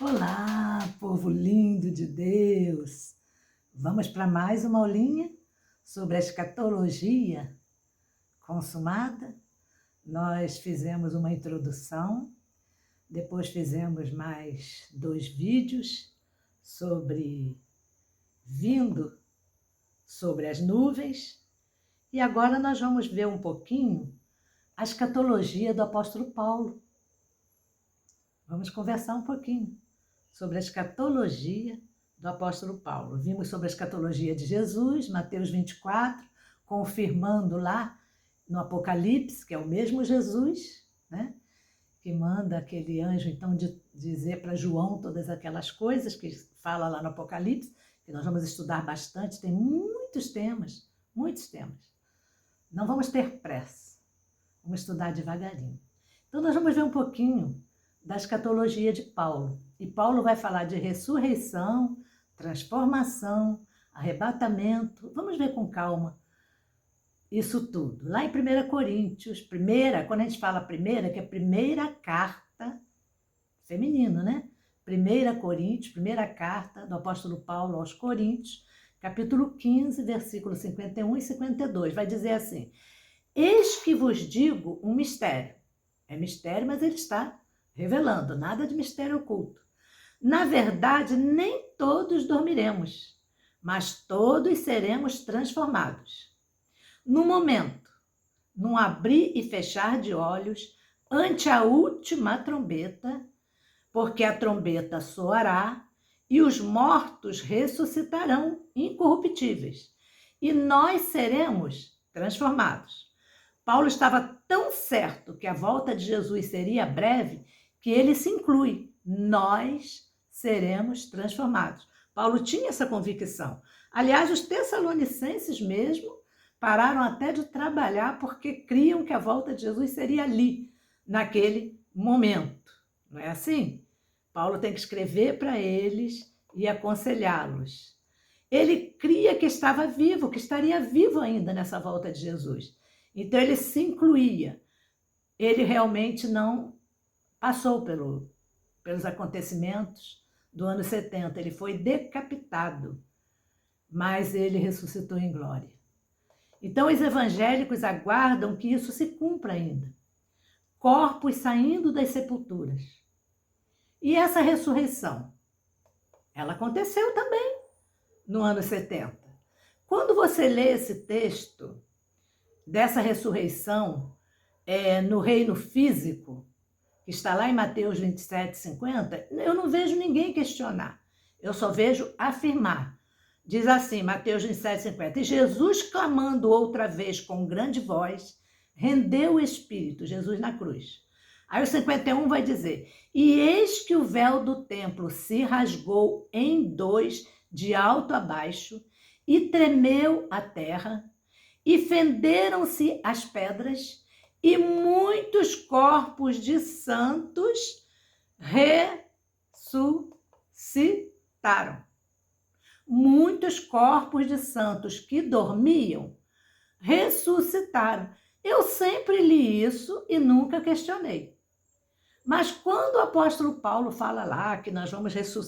Olá, povo lindo de Deus! Vamos para mais uma aulinha sobre a escatologia consumada. Nós fizemos uma introdução, depois fizemos mais 2 vídeos vindo sobre as nuvens, e agora nós vamos ver um pouquinho a escatologia do apóstolo Paulo. Vamos conversar um pouquinho sobre a escatologia do apóstolo Paulo. Vimos sobre a escatologia de Jesus, Mateus 24, confirmando lá no Apocalipse, que é o mesmo Jesus, né? Que manda aquele anjo, então, dizer para João todas aquelas coisas que fala lá no Apocalipse, que nós vamos estudar bastante, tem muitos temas, muitos temas. Não vamos ter pressa, vamos estudar devagarinho. Então, nós vamos ver um pouquinho da escatologia de Paulo. E Paulo vai falar de ressurreição, transformação, arrebatamento. Vamos ver com calma isso tudo. Lá em 1 Coríntios, quando a gente fala primeira, que é a primeira carta, feminino, né? 1 Coríntios, primeira carta do apóstolo Paulo aos Coríntios, capítulo 15, versículos 51 e 52. Vai dizer assim: eis que vos digo um mistério. É mistério, mas ele está revelando, nada de mistério oculto. Na verdade, nem todos dormiremos, mas todos seremos transformados. No momento, num abrir e fechar de olhos, ante a última trombeta, porque a trombeta soará e os mortos ressuscitarão incorruptíveis, e nós seremos transformados. Paulo estava tão certo que a volta de Jesus seria breve, que ele se inclui. Nós seremos transformados. Paulo tinha essa convicção. Aliás, os tessalonicenses mesmo pararam até de trabalhar porque criam que a volta de Jesus seria ali, naquele momento. Não é assim? Paulo tem que escrever para eles e aconselhá-los. Ele cria que estava vivo, que estaria vivo ainda nessa volta de Jesus. Então ele se incluía. Ele realmente não passou pelos acontecimentos do ano 70. Ele foi decapitado, mas ele ressuscitou em glória. Então os evangélicos aguardam que isso se cumpra ainda. Corpos saindo das sepulturas. E essa ressurreição, ela aconteceu também no ano 70. Quando você lê esse texto dessa ressurreição no reino físico, que está lá em Mateus 27, 50, eu não vejo ninguém questionar. Eu só vejo afirmar. Diz assim, Mateus 27, 50, e Jesus, clamando outra vez com grande voz, rendeu o Espírito, Jesus na cruz. Aí o 51 vai dizer, e eis que o véu do templo se rasgou em 2, de alto a baixo, e tremeu a terra, e fenderam-se as pedras, e muitos corpos de santos ressuscitaram. Muitos corpos de santos que dormiam ressuscitaram. Eu sempre li isso e nunca questionei. Mas quando o apóstolo Paulo fala lá que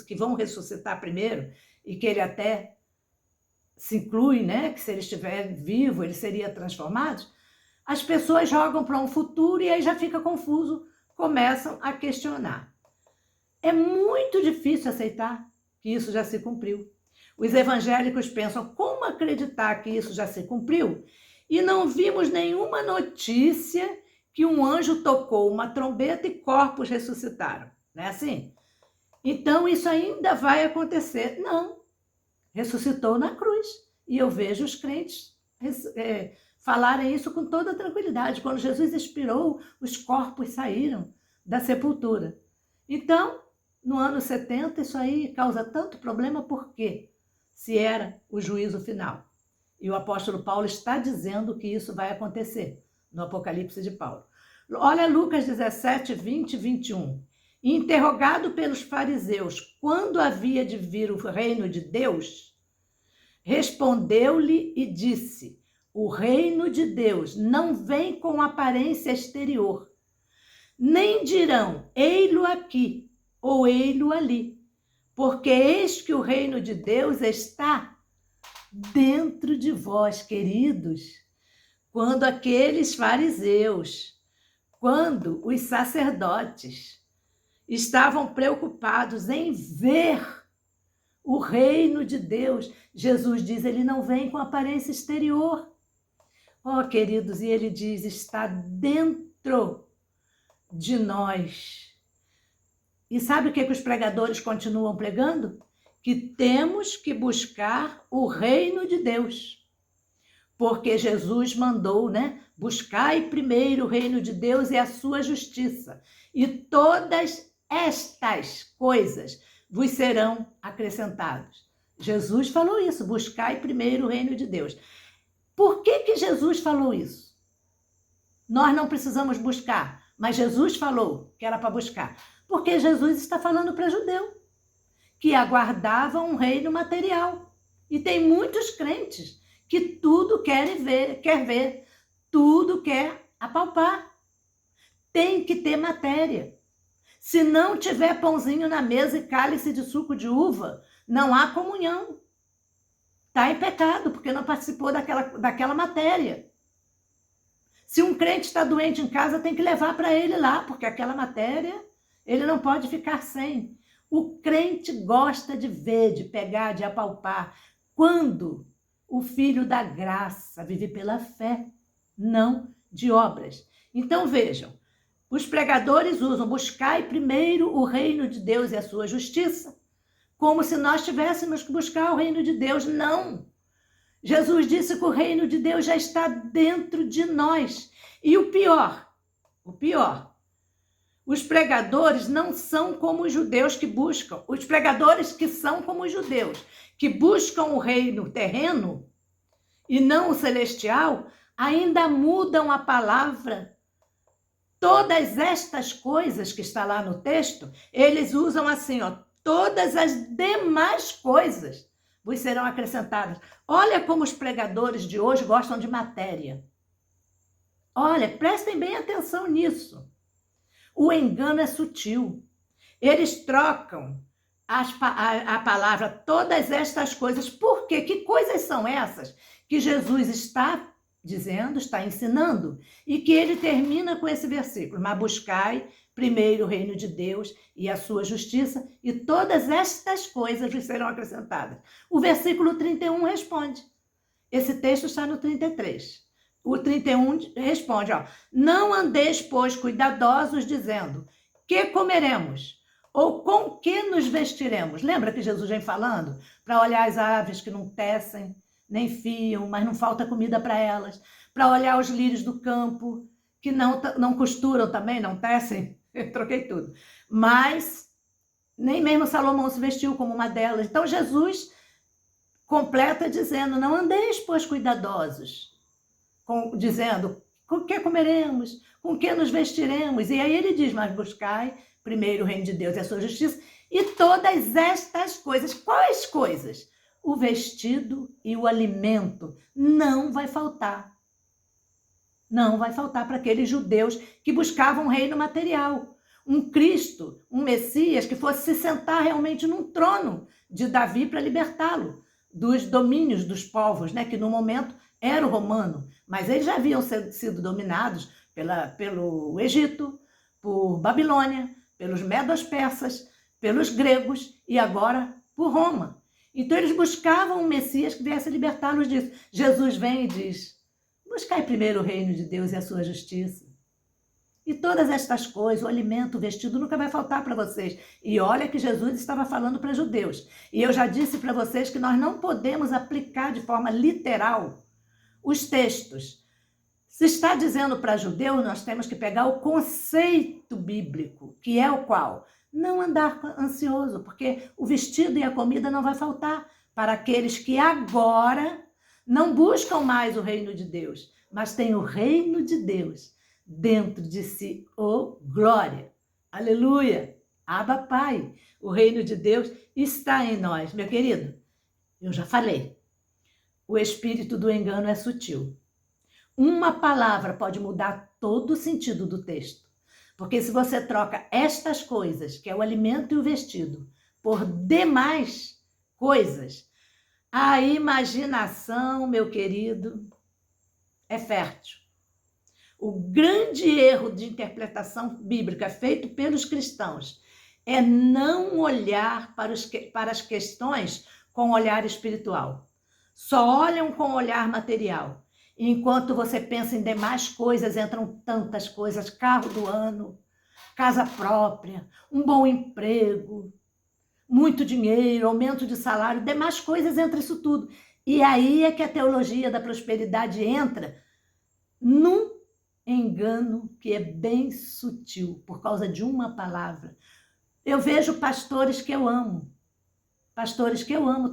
que vão ressuscitar primeiro, e que ele até se inclui, né, que se ele estiver vivo, ele seria transformado, as pessoas jogam para um futuro e aí já fica confuso, começam a questionar. É muito difícil aceitar que isso já se cumpriu. Os evangélicos pensam, como acreditar que isso já se cumpriu? E não vimos nenhuma notícia que um anjo tocou uma trombeta e corpos ressuscitaram. Não é assim? Então isso ainda vai acontecer. Não. Ressuscitou na cruz. E eu vejo os crentes falarem isso com toda tranquilidade. Quando Jesus expirou, os corpos saíram da sepultura. Então, no ano 70, isso aí causa tanto problema, por quê? Se era o juízo final. E o apóstolo Paulo está dizendo que isso vai acontecer no Apocalipse de Paulo. Olha Lucas 17, 20 e 21. Interrogado pelos fariseus quando havia de vir o reino de Deus, respondeu-lhe e disse, o reino de Deus não vem com aparência exterior, nem dirão, ei-lo aqui, ou ei-lo ali, porque eis que o reino de Deus está dentro de vós, queridos. Quando aqueles fariseus, quando os sacerdotes estavam preocupados em ver o reino de Deus, Jesus diz, ele não vem com aparência exterior. Oh, queridos, e ele diz, está dentro de nós. E sabe o que os pregadores continuam pregando? Que temos que buscar o reino de Deus. Porque Jesus mandou, né? Buscai primeiro o reino de Deus e a sua justiça. E todas estas coisas vos serão acrescentadas. Jesus falou isso, buscai primeiro o reino de Deus. Por que Jesus falou isso? Nós não precisamos buscar, mas Jesus falou que era para buscar. Porque Jesus está falando para judeu, que aguardavam um reino material. E tem muitos crentes que tudo quer ver, tudo quer apalpar. Tem que ter matéria. Se não tiver pãozinho na mesa e cálice de suco de uva, não há comunhão. Está em pecado, porque não participou daquela matéria. Se um crente está doente em casa, tem que levar para ele lá, porque aquela matéria ele não pode ficar sem. O crente gosta de ver, de pegar, de apalpar. Quando o Filho da Graça vive pela fé, não de obras. Então vejam, os pregadores usam buscai primeiro o reino de Deus e a sua justiça, como se nós tivéssemos que buscar o reino de Deus. Não! Jesus disse que o reino de Deus já está dentro de nós. E o pior, os pregadores não são como os judeus que buscam. Os pregadores que são como os judeus, que buscam o reino terreno e não o celestial, ainda mudam a palavra. Todas estas coisas que está lá no texto, eles usam assim, ó, todas as demais coisas vos serão acrescentadas. Olha como os pregadores de hoje gostam de matéria. Olha, prestem bem atenção nisso. O engano é sutil. Eles trocam a palavra todas estas coisas. Por quê? Que coisas são essas que Jesus está dizendo, está ensinando, e que ele termina com esse versículo: mas buscai primeiro o reino de Deus e a sua justiça, e todas estas coisas lhes serão acrescentadas. O versículo 31 responde. Esse texto está no 33. O 31 responde, ó, não andeis, pois, cuidadosos, dizendo, que comeremos? Ou com que nos vestiremos? Lembra que Jesus vem falando? Para olhar as aves que não tecem, nem fiam, mas não falta comida para elas. Para olhar os lírios do campo, que não costuram também, não tecem. Eu troquei tudo. Mas nem mesmo Salomão se vestiu como uma delas. Então Jesus completa dizendo, não andeis, pois, cuidadosos. Dizendo, com que comeremos? Com que nos vestiremos? E aí ele diz, mas buscai primeiro o reino de Deus e a sua justiça, e todas estas coisas. Quais coisas? O vestido e o alimento não vai faltar. Não vai faltar para aqueles judeus que buscavam um reino material. Um Cristo, um Messias que fosse se sentar realmente num trono de Davi para libertá-lo dos domínios dos povos, né? Que no momento era o romano, mas eles já haviam sido dominados pelo Egito, por Babilônia, pelos medos-persas, pelos gregos e agora por Roma. Então eles buscavam um Messias que viesse libertá-los disso. Jesus vem e diz, buscai primeiro o reino de Deus e a sua justiça. E todas estas coisas, o alimento, o vestido, nunca vai faltar para vocês. E olha que Jesus estava falando para judeus. E eu já disse para vocês que nós não podemos aplicar de forma literal os textos. Se está dizendo para judeus, nós temos que pegar o conceito bíblico, que é o qual? Não andar ansioso, porque o vestido e a comida não vai faltar para aqueles que agora não buscam mais o reino de Deus, mas têm o reino de Deus dentro de si. Oh, glória! Aleluia! Abba, Pai! O reino de Deus está em nós. Meu querido, eu já falei. O espírito do engano é sutil. Uma palavra pode mudar todo o sentido do texto. Porque se você troca estas coisas, que é o alimento e o vestido, por demais coisas, a imaginação, meu querido, é fértil. O grande erro de interpretação bíblica feito pelos cristãos é não olhar para as questões com olhar espiritual. Só olham com olhar material. Enquanto você pensa em demais coisas, entram tantas coisas: carro do ano, casa própria, um bom emprego, muito dinheiro, aumento de salário, demais coisas entram isso tudo. E aí é que a teologia da prosperidade entra num engano que é bem sutil, por causa de uma palavra. Eu vejo pastores que eu amo,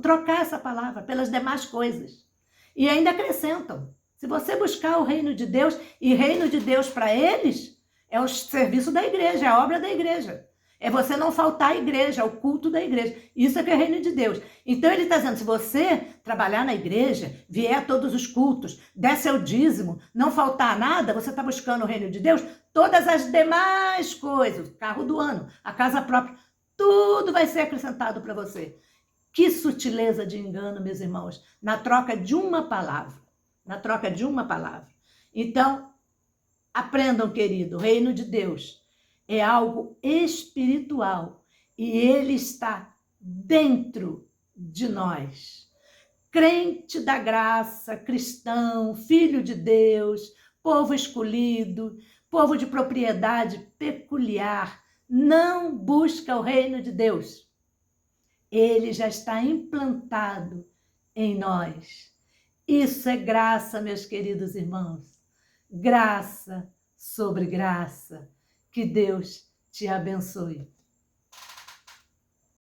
trocar essa palavra pelas demais coisas. E ainda acrescentam: se você buscar o reino de Deus, e reino de Deus para eles é o serviço da igreja, é a obra da igreja. É você não faltar à igreja, ao culto da igreja. Isso é que é reino de Deus. Então ele está dizendo: se você trabalhar na igreja, vier a todos os cultos, der seu dízimo, não faltar nada, você está buscando o reino de Deus, todas as demais coisas, o carro do ano, a casa própria, tudo vai ser acrescentado para você. Que sutileza de engano, meus irmãos, na troca de uma palavra. Na troca de uma palavra. Então, aprendam, querido, o reino de Deus é algo espiritual e ele está dentro de nós. Crente da graça, cristão, filho de Deus, povo escolhido, povo de propriedade peculiar, não busca o reino de Deus. Ele já está implantado em nós. Isso é graça, meus queridos irmãos. Graça sobre graça. Que Deus te abençoe.